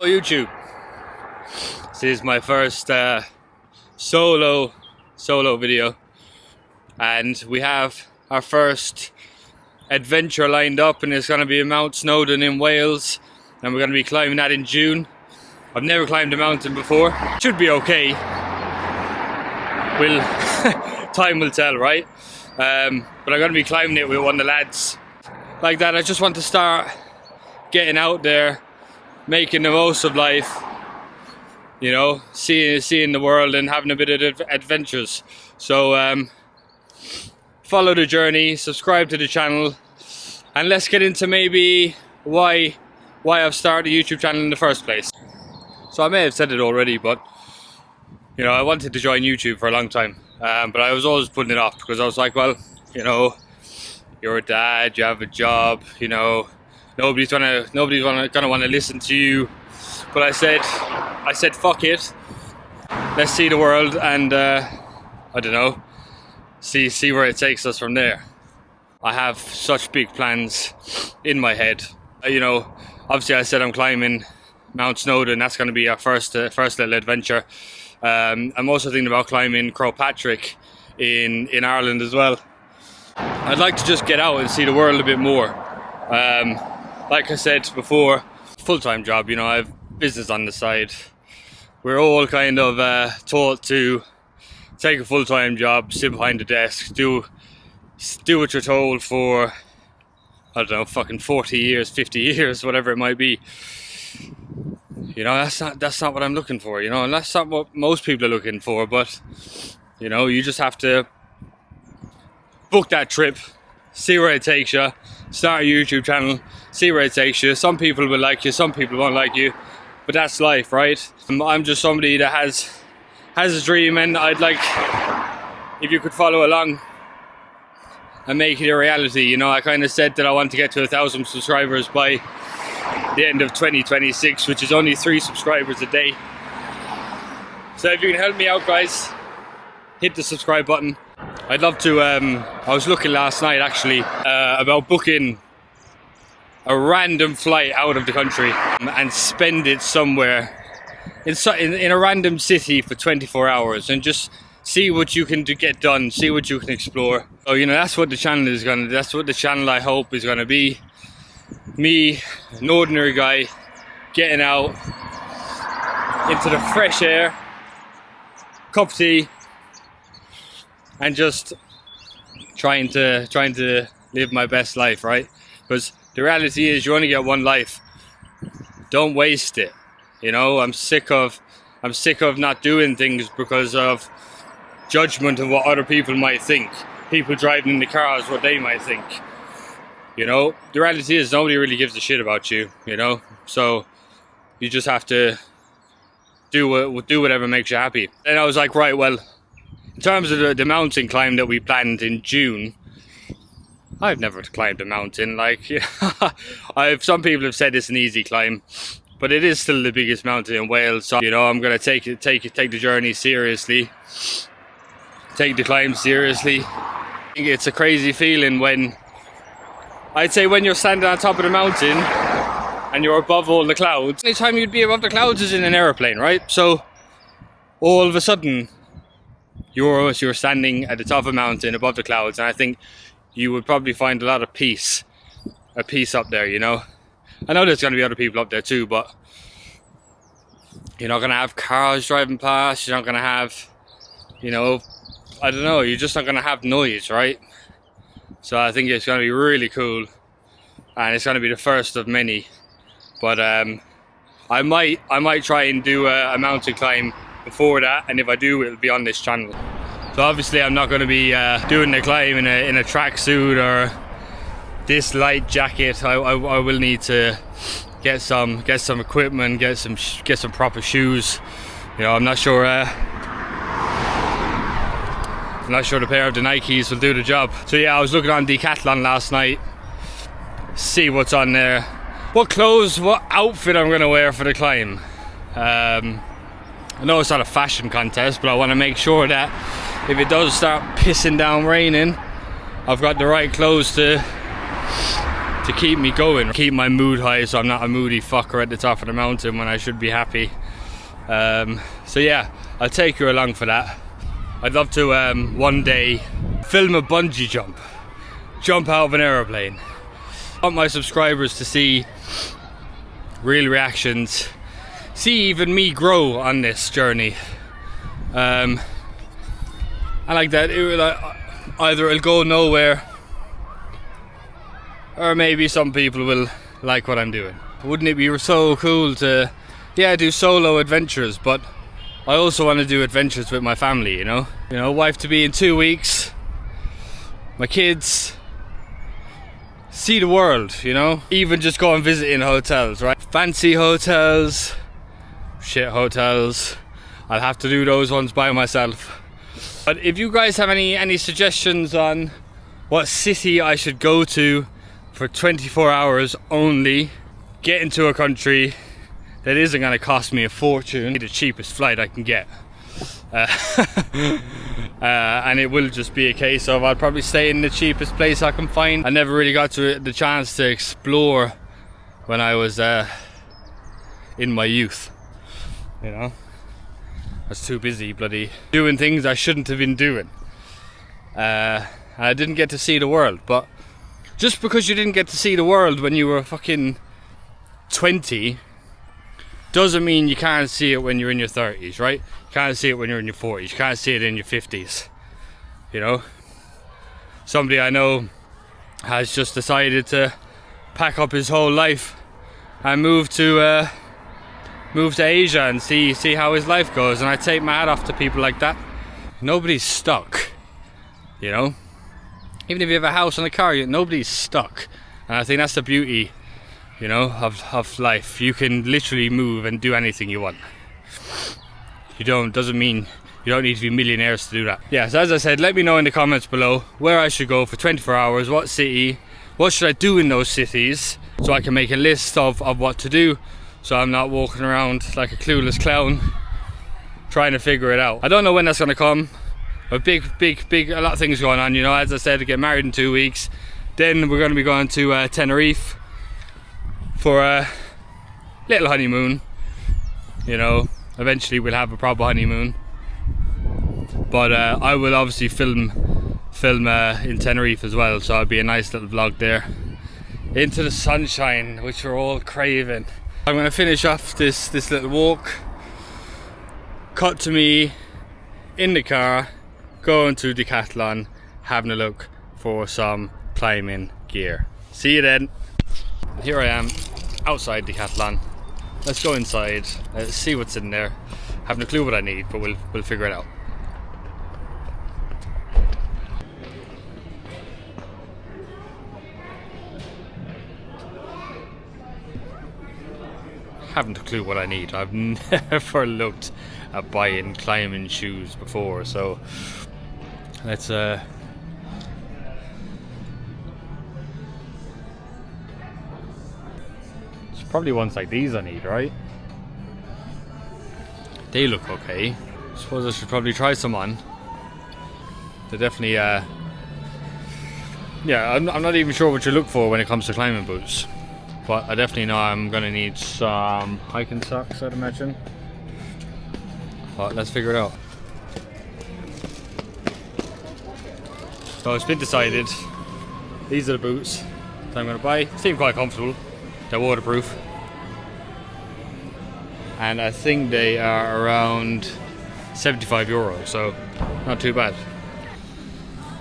Hello YouTube. This is my first solo video, and we have our first adventure lined up, and it's going to be Mount Snowdon in Wales, and we're going to be climbing that in June. I've never climbed a mountain before. Should be okay. Time will tell, right? But I'm going to be climbing it with one of the lads. Like that, I just want to start getting out there, making the most of life, you know, seeing the world and having a bit of adventures. So follow the journey, subscribe to the channel, and let's get into maybe why I've started a YouTube channel in the first place. So I may have said it already, but you know, I wanted to join YouTube for a long time, but I was always putting it off because I was like, well, you know, you're a dad, you have a job, you know, nobody's gonna want to listen to you. But I said fuck it, let's see the world, and I don't know, see where it takes us from there. I have such big plans in my head. You know, obviously I said I'm climbing Mount Snowdon. That's going to be our first little adventure. I'm also thinking about climbing Patrick in Ireland as well. I'd like to just get out and see the world a bit more. Like I said before, full-time job, you know, I have business on the side. We're all kind of taught to take a full-time job, sit behind the desk, do what you're told for, I don't know, fucking 40 years, 50 years, whatever it might be. You know, that's not what I'm looking for, you know, and that's not what most people are looking for. But you know, you just have to book that trip, see where it takes you, start a YouTube channel, see where it takes you. Some people will like you, some people won't like you, but that's life, right? I'm just somebody that has a dream, and I'd like if you could follow along and make it a reality. You know, I kind of said that I want to get to 1,000 subscribers by the end of 2026, which is only 3 subscribers a day. So if you can help me out, guys, hit the subscribe button. I'd love to, I was looking last night actually about booking a random flight out of the country and spend it somewhere in a random city for 24 hours and just see what you can get done, see what you can explore. So, you know, that's what the channel I hope is gonna be. Me, an ordinary guy, getting out into the fresh air, cup of tea, and just trying to live my best life, right? Because the reality is you only get one life. Don't waste it. You know, I'm sick of not doing things because of judgment of what other people might think. People driving in the cars, what they might think. You know, the reality is nobody really gives a shit about you, you know? So you just have to do whatever makes you happy. And I was like, right, well, in terms of the mountain climb that we planned in June, I've never climbed a mountain. Like, some people have said it's an easy climb, but it is still the biggest mountain in Wales. So, you know, I'm gonna take the journey seriously, take the climb seriously. I think it's a crazy feeling when you're standing on top of the mountain and you're above all the clouds. The only time you'd be above the clouds is in an airplane, right? So all of a sudden you're standing at the top of a mountain above the clouds, and I think you would probably find a lot of peace up there, you know. I know there's going to be other people up there too, but you're not going to have cars driving past, you're not going to have, you know, I don't know, you're just not going to have noise, right? So I think it's going to be really cool, and it's going to be the first of many. But I might try and do a mountain climb before that, and if I do, it'll be on this channel. So obviously I'm not going to be doing the climb in a tracksuit or this light jacket. I will need to get some equipment, get some proper shoes. You know, I'm not sure the pair of the Nikes will do the job. So yeah, I was looking on Decathlon last night, see what's on there, what outfit I'm gonna wear for the climb. I know it's not a fashion contest, but I want to make sure that if it does start pissing down raining, I've got the right clothes to to keep me going, keep my mood high, so I'm not a moody fucker at the top of the mountain when I should be happy. So yeah, I'll take you along for that. I'd love to one day film a bungee jump out of an aeroplane. I want my subscribers to see real reactions, see even me grow on this journey. I like that. Either it'll go nowhere, or maybe some people will like what I'm doing. Wouldn't it be so cool to, yeah, do solo adventures, but I also want to do adventures with my family, you know? You know, wife to be in 2 weeks, my kids, see the world, you know? Even just go and visit in hotels, right? Fancy hotels, shit hotels. I'll have to do those ones by myself. But if you guys have any suggestions on what city I should go to for 24 hours only, get into a country that isn't going to cost me a fortune, the cheapest flight I can get, and it will just be a case of I'll probably stay in the cheapest place I can find. I never really got the chance to explore when I was in my youth, you know. I was too busy bloody doing things I shouldn't have been doing, and I didn't get to see the world. But just because you didn't get to see the world when you were fucking 20 doesn't mean you can't see it when you're in your 30s, right? You can't see it when you're in your 40s, you can't see it in your 50s, you know? Somebody I know has just decided to pack up his whole life and move to Asia and see how his life goes, and I take my hat off to people like that. Nobody's stuck, you know? Even if you have a house and a car, nobody's stuck. And I think that's the beauty, you know, of life. You can literally move and do anything you want. Doesn't mean you don't need to be millionaires to do that. Yeah, so as I said, let me know in the comments below where I should go for 24 hours, what city, what should I do in those cities, so I can make a list of what to do, so I'm not walking around like a clueless clown trying to figure it out. I don't know when that's gonna come. A big, a lot of things going on, you know. As I said, to get married in 2 weeks. Then we're going to be going to Tenerife for a little honeymoon. You know, eventually we'll have a proper honeymoon. But I will obviously film in Tenerife as well, so it'll be a nice little vlog there. Into the sunshine, which we're all craving. I'm going to finish off this little walk. Cut to me in the car, going to Decathlon, having a look for some climbing gear. See you then. Here I am outside Decathlon. Let's go inside, see what's in there. Haven't a clue what I need, but we'll figure it out. Haven't a clue what I need. I've never looked at buying climbing shoes before, so let's it's probably ones like these I need, right? They look okay. Suppose I should probably try some on. They're definitely yeah, I'm not even sure what you look for when it comes to climbing boots, but I definitely know I'm gonna need some hiking socks, I'd imagine. But let's figure it out. So it's been decided. These are the boots that I'm going to buy. Seem quite comfortable. They're waterproof. And I think they are around €75, so not too bad.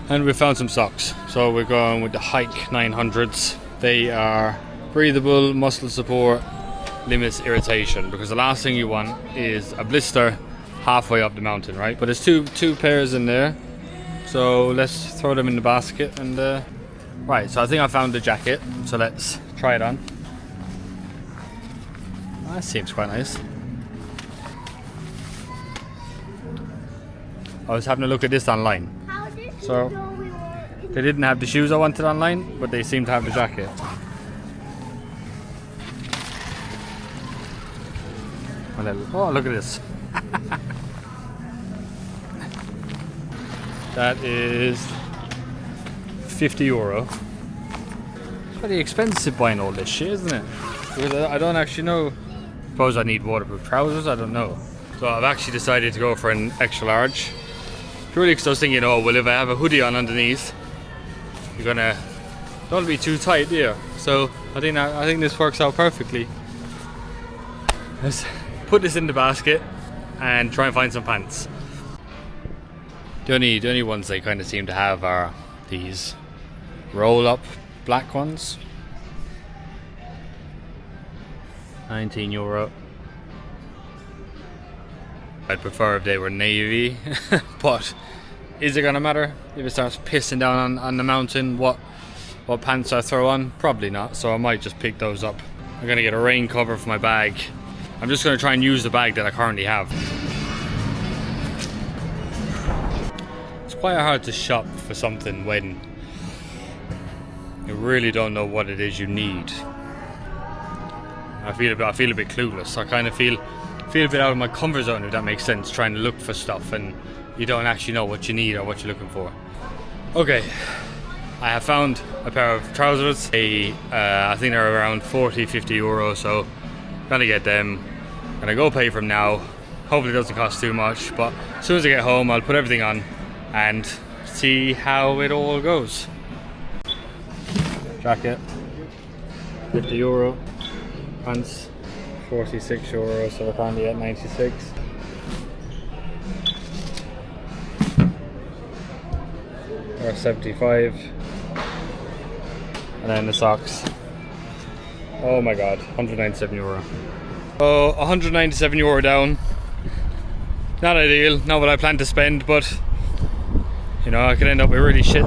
And we found some socks. So we're going with the Hike 900s. They are breathable, muscle support, limits irritation. Because the last thing you want is a blister halfway up the mountain, right? But there's two pairs in there. So let's throw them in the basket and right, so I think I found the jacket, so let's try it on. That seems quite nice. I was having a look at this online. So they didn't have the shoes I wanted online, but they seem to have the jacket. Oh, look at this. That is €50. pretty expensive buying all this shit, isn't it? Because I don't actually know. Suppose I need waterproof trousers, I don't know. So I've actually decided to go for an extra large. Purely because I was thinking, oh well, if I have a hoodie on underneath, you're gonna don't be too tight, dear. So I think this works out perfectly. Let's put this in the basket and try and find some pants. The only ones they kind of seem to have are these roll-up black ones. €19. I'd prefer if they were navy, but is it gonna matter if it starts pissing down on the mountain? What pants I throw on? Probably not. So I might just pick those up. I'm gonna get a rain cover for my bag. I'm just gonna try and use the bag that I currently have. It's quite hard to shop for something when you really don't know what it is you need. I feel a bit clueless. I kind of feel a bit out of my comfort zone, if that makes sense, trying to look for stuff and you don't actually know what you need or what you're looking for. Okay, I have found a pair of trousers. I think they're around 40-50 euro, so gonna get them. Gonna go pay for them now. Hopefully it doesn't cost too much, but as soon as I get home I'll put everything on and see how it all goes. Jacket, 50 euro. Pants, 46 euro, so we're currently at 96. Or 75. And then the socks. Oh my god, 197 euro. So 197 euro down. Not ideal, not what I planned to spend, but you know, I could end up with really shit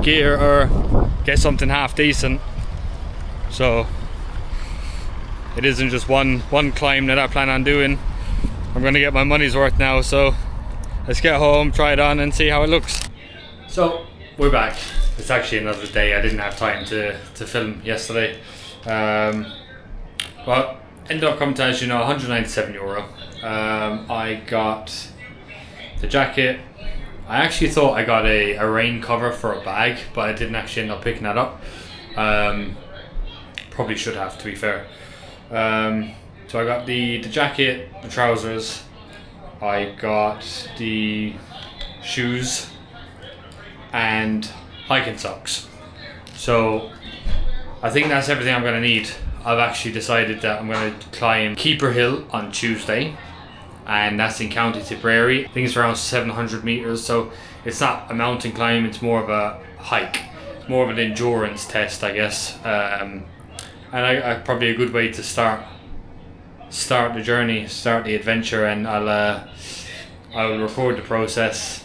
gear or get something half decent. So it isn't just one climb that I plan on doing. I'm gonna get my money's worth now, so let's get home, try it on and see how it looks. So we're back. It's actually another day. I didn't have time to film yesterday. Well, ended up coming to, as you know, 197 euro. I got the jacket. I actually thought I got a rain cover for a bag, but I didn't actually end up picking that up. Probably should have, to be fair. So I got the jacket, the trousers, I got the shoes and hiking socks. So I think that's everything I'm gonna need. I've actually decided that I'm gonna climb Keeper Hill on Tuesday, and that's in County Tipperary. I think it's around 700 meters, so it's not a mountain climb, it's more of a hike. It's more of an endurance test, I guess. And I probably a good way to start the journey, start the adventure, and I'll record the process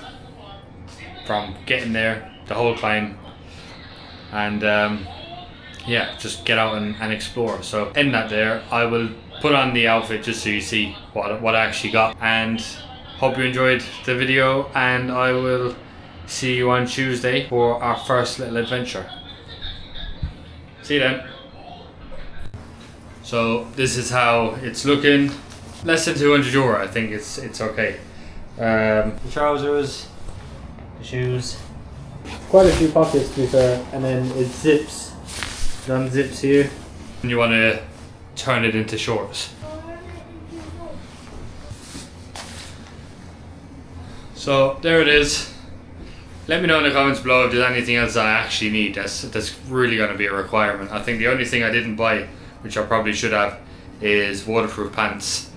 from getting there, the whole climb, and yeah, just get out and explore. So end that there. I will put on the outfit just so you see what I actually got, and hope you enjoyed the video, and I will see you on Tuesday for our first little adventure. See you then. So this is how it's looking. Less than 200 euro, I think it's okay. The trousers, the shoes. Quite a few pockets to be fair, and then it zips. It unzips here. And you want to turn it into shorts. So there it is. Let me know in the comments below if there's anything else I actually need that's really going to be a requirement. I think the only thing I didn't buy, which I probably should have, is waterproof pants,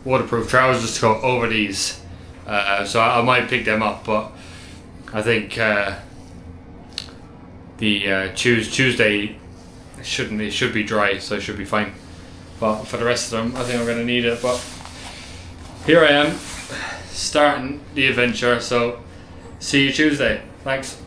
waterproof trousers to go over these. So I might pick them up, but I think the Tuesday it should be dry, so it should be fine. But for the rest of them, I think I'm going to need it. But here I am, starting the adventure. So see you Tuesday. Thanks.